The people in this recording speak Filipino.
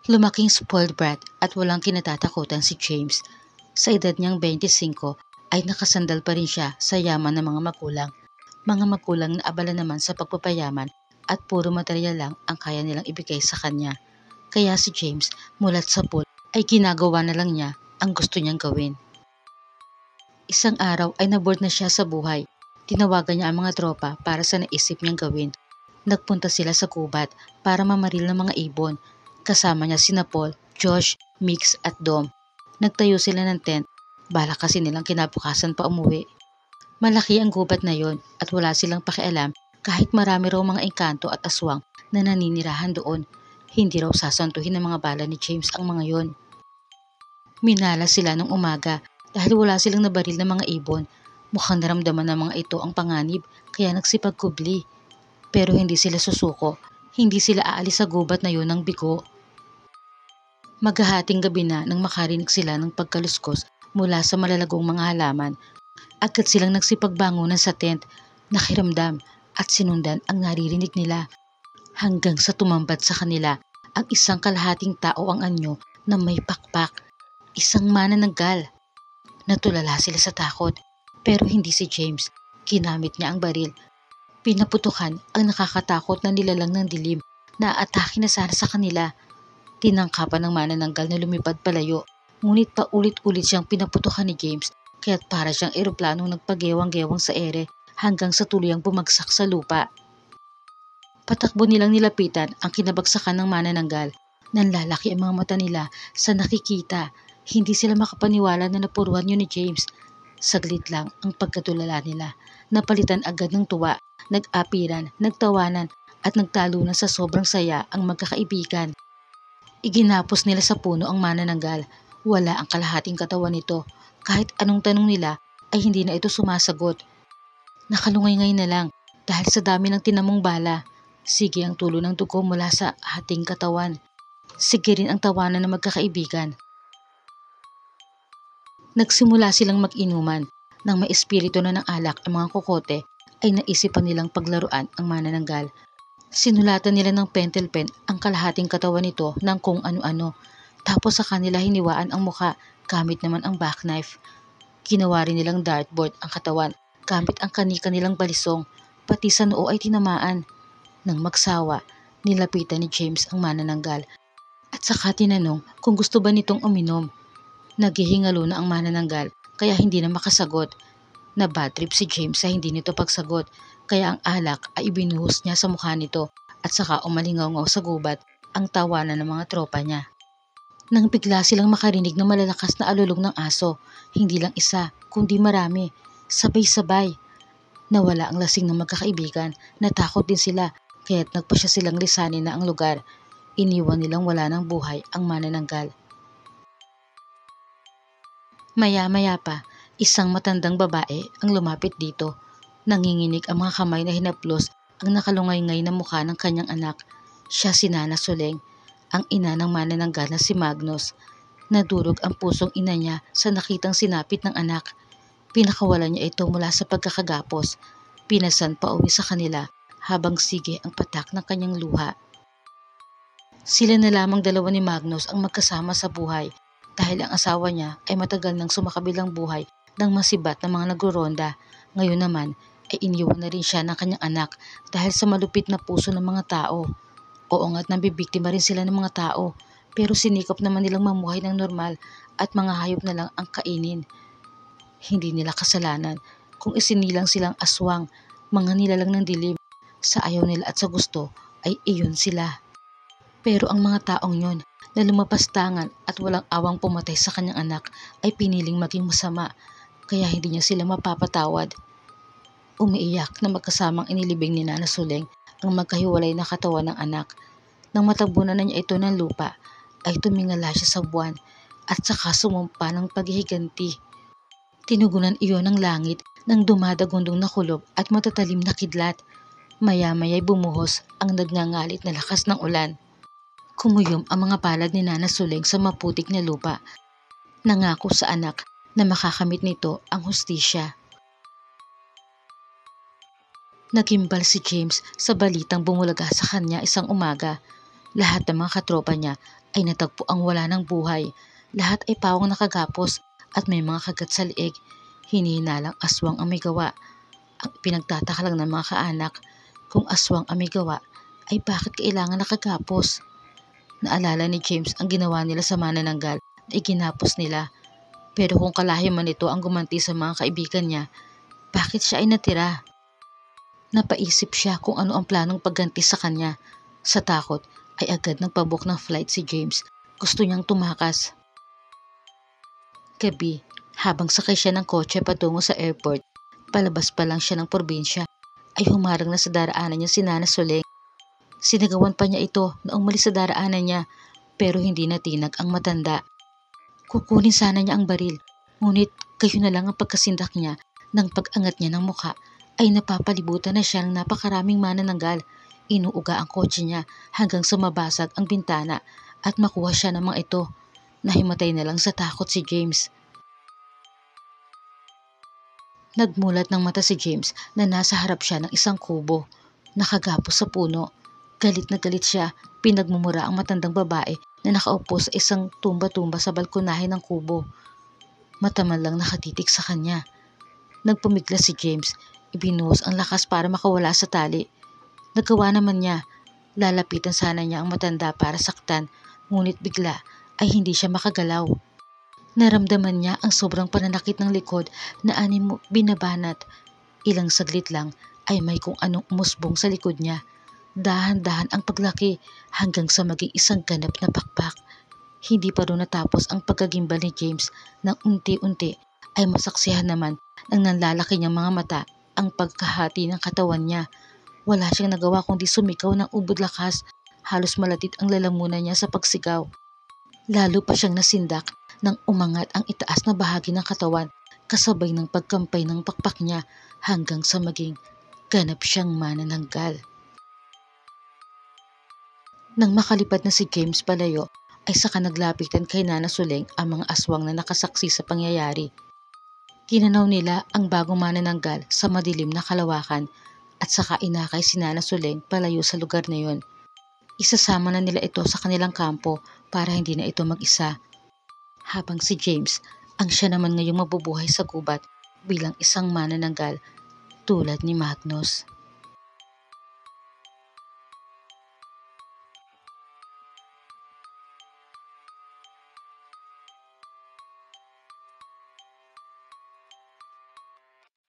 Lumaking spoiled brat at walang kinatatakutan si James. Sa edad niyang 25 ay nakasandal pa rin siya sa yaman ng mga magulang. Mga magulang na abala naman sa pagpapayaman at puro materyal lang ang kaya nilang ibigay sa kanya. Kaya si James mulat sa pool ay ginagawa na lang niya ang gusto niyang gawin. Isang araw ay naboard na siya sa buhay. Tinawagan niya ang mga tropa para sa naisip niyang gawin. Nagpunta sila sa gubat para mamaril ng mga ibon. Kasama niya sina Paul, Josh, Mix at Dom. Nagtayo sila ng tent. Bala kasi nilang kinabukasan pa umuwi. Malaki ang gubat na yon at wala silang pakialam kahit marami raw mga engkanto at aswang na naninirahan doon. Hindi raw sasantuhin ng mga bala ni James ang mga yon. Minala sila nung umaga dahil wala silang nabaril ng mga ibon. Mukhang naramdaman ng mga ito ang panganib kaya nagsipagkubli. Pero hindi sila susuko. Hindi sila aalis sa gubat na yon ng bigo. Maghahating gabi na nang makarinig sila ng pagkaluskos mula sa malalagong mga halaman. Agad silang nagsipagbangunan sa tent, nakiramdam at sinundan ang naririnig nila. Hanggang sa tumambad sa kanila ang isang kalahating tao ang anyo na may pakpak. Isang manananggal. Natulala sila sa takot pero hindi si James. Ginamit niya ang baril. Pinaputukan ang nakakatakot na nilalang ng dilim na aatake na sana sa kanila. Tinangkapan ng manananggal na lumipad palayo, ngunit paulit-ulit siyang pinaputukan ni James kaya't para siyang eroplanong nagpagewang-gewang sa ere hanggang sa tuluyang bumagsak sa lupa. Patakbo nilang nilapitan ang kinabagsakan ng manananggal. Nanlalaki ang mga mata nila sa nakikita. Hindi sila makapaniwala na napuruhan yun ni James. Saglit lang ang pagkatulala nila. Napalitan agad ng tuwa, nag-apiran, nagtawanan at nagtalunan sa sobrang saya ang magkakaibigan. Iginapos nila sa puno ang manananggal. Wala ang kalahating katawan nito. Kahit anong tanong nila ay hindi na ito sumasagot. Nakalungay-ngay na lang dahil sa dami ng tinamong bala. Sige ang tulo ng dugo mula sa ating katawan. Sige rin ang tawanan ng magkakaibigan. Nagsimula silang mag-inuman. Nang may espiritu na ng alak ang mga kokote, ay naisipan nilang paglaruan ang manananggal. Sinulatan nila ng pentel pen ang kalahating katawan nito ng kung ano-ano. Tapos sa kanila hiniwaan ang muka gamit naman ang backknife. Ginawa rin nilang dartboard ang katawan gamit ang kanika nilang balisong. Pati sa noo ay tinamaan. Nang magsawa, nilapitan ni James ang manananggal at saka tinanong kung gusto ba nitong uminom. Naghihingalo na ang manananggal kaya hindi na makasagot. Na bad trip si James sa hindi nito pagsagot kaya ang alak ay ibinuhos niya sa mukha nito at saka umalingaw-ngaw sa gubat ang tawanan ng mga tropa niya. Nang bigla silang makarinig ng malalakas na alulong ng aso, hindi lang isa kundi marami, sabay-sabay. Nawala ang lasing ng magkakaibigan, natakot din sila kaya't nagpasya silang lisanin na ang lugar. Iniwan nilang wala ng buhay ang manananggal. Maya-maya pa, isang matandang babae ang lumapit dito. Nanginginig ang mga kamay na hinaplos ang nakalungay-ngay na mukha ng kanyang anak. Siya si Nana Soleng, ang ina ng manananggal na si Magnus. Nadurog ang pusong ina niya sa nakitang sinapit ng anak. Pinakawalan niya ito mula sa pagkakagapos. Pinasan pa uwi sa kanila habang sige ang patak ng kanyang luha. Sila na lamang dalawa ni Magnus ang magkasama sa buhay dahil ang asawa niya ay matagal nang sumakabilang buhay ng masibat na mga nagroronda. Ngayon naman ay iniwan na rin siya ng kanyang anak dahil sa malupit na puso ng mga tao. Oo nga't nabibiktima rin sila ng mga tao pero sinikap naman nilang mamuhay ng normal at mga hayop na lang ang kainin. Hindi nila kasalanan kung isinilang silang aswang, mga nilalang ng dilim. Sa ayaw nila at sa gusto ay iyon sila. Pero ang mga taong yun na lumapastangan at walang awang pumatay sa kanyang anak ay piniling maging masama kaya hindi niya sila mapapatawad. Umiiyak na magkasamang inilibing ni Nana Soleng ang magkahiwalay na katawan ng anak. Nang matabunan na niya ito ng lupa ay tumingala siya sa buwan at saka sumumpa ng paghihiganti. Tinugunan iyon ng langit ng dumadagundong na kulob at matatalim na kidlat. Maya-maya'y bumuhos ang nagngangalit na lakas ng ulan. Kumuyom ang mga palad ni Nana Soleng sa maputik na lupa. Nangako sa anak na makakamit nito ang hustisya. Nagimbal si James sa balitang bumulaga sa kanya isang umaga. Lahat ng mga katropa niya ay natagpo ang wala ng buhay. Lahat ay pawang nakagapos at may mga kagat sa liig. Hinihinalang aswang ang may gawa. Ang pinagtataka lang ng mga kaanak, kung aswang ang may gawa, ay bakit kailangan nakagapos? Naalala ni James ang ginawa nila sa manananggal ay ginapos nila. Pero kung kalahim man ito ang gumanti sa mga kaibigan niya, bakit siya ay natira? Napaisip siya kung ano ang planong pagganti sa kanya. Sa takot ay agad nagpabook ng flight si James. Gusto niyang tumakas. Gabi, habang sakay siya ng kotse patungo sa airport, palabas pa lang siya ng probinsya, ay humarang na sa daraanan niya si Nana Soleng. Sinagawan pa niya ito na umalis sa daraanan niya, pero hindi natinag ang matanda. Kukunin sana niya ang baril, ngunit gayon na lang ang pagkasindak niya. Nang pag-angat niya ng mukha, ay napapalibutan na siya ng napakaraming manananggal. Inuuga ang kotse niya hanggang sa mabasag ang bintana at makuha siya ng mga ito. Nahimatay na lang sa takot si James. Nagmulat ng mata si James na nasa harap siya ng isang kubo. Nakagapos sa puno. Galit na galit siya, pinagmumura ang matandang babae na nakaupo sa isang tumba-tumba sa balkonahe ng kubo. Mataman lang nakatitig sa kanya. Nagpumiglas si James, ibinuhos ang lakas para makawala sa tali. Nagawa naman niya. Lalapitan sana niya ang matanda para saktan, ngunit bigla ay hindi siya makagalaw. Naramdaman niya ang sobrang pananakit ng likod na animo binabanat. Ilang saglit lang ay may kung anong umusbong sa likod niya. Dahan-dahan ang paglaki hanggang sa maging isang ganap na pakpak. Hindi pa rin natapos ang pagkagimbal ni James nang unti-unti ay masaksihan naman ng nanlalaki niyang mga mata ang pagkahati ng katawan niya. Wala siyang nagawa kundi sumigaw ng ubod lakas. Halos malatit ang lalamunan niya sa pagsigaw. Lalo pa siyang nasindak nang umangat ang itaas na bahagi ng katawan kasabay ng pagkampay ng pakpak niya hanggang sa maging ganap siyang manananggal. Nang makalipad na si James palayo, ay saka naglapitan kay Nana Soleng ang mga aswang na nakasaksi sa pangyayari. Kinanaw nila ang bagong manananggal sa madilim na kalawakan at saka inakay si Nana Soleng palayo sa lugar na yon. Isasama na nila ito sa kanilang kampo para hindi na ito mag-isa. Habang si James ang siya naman ngayong mabubuhay sa gubat bilang isang manananggal tulad ni Magnus.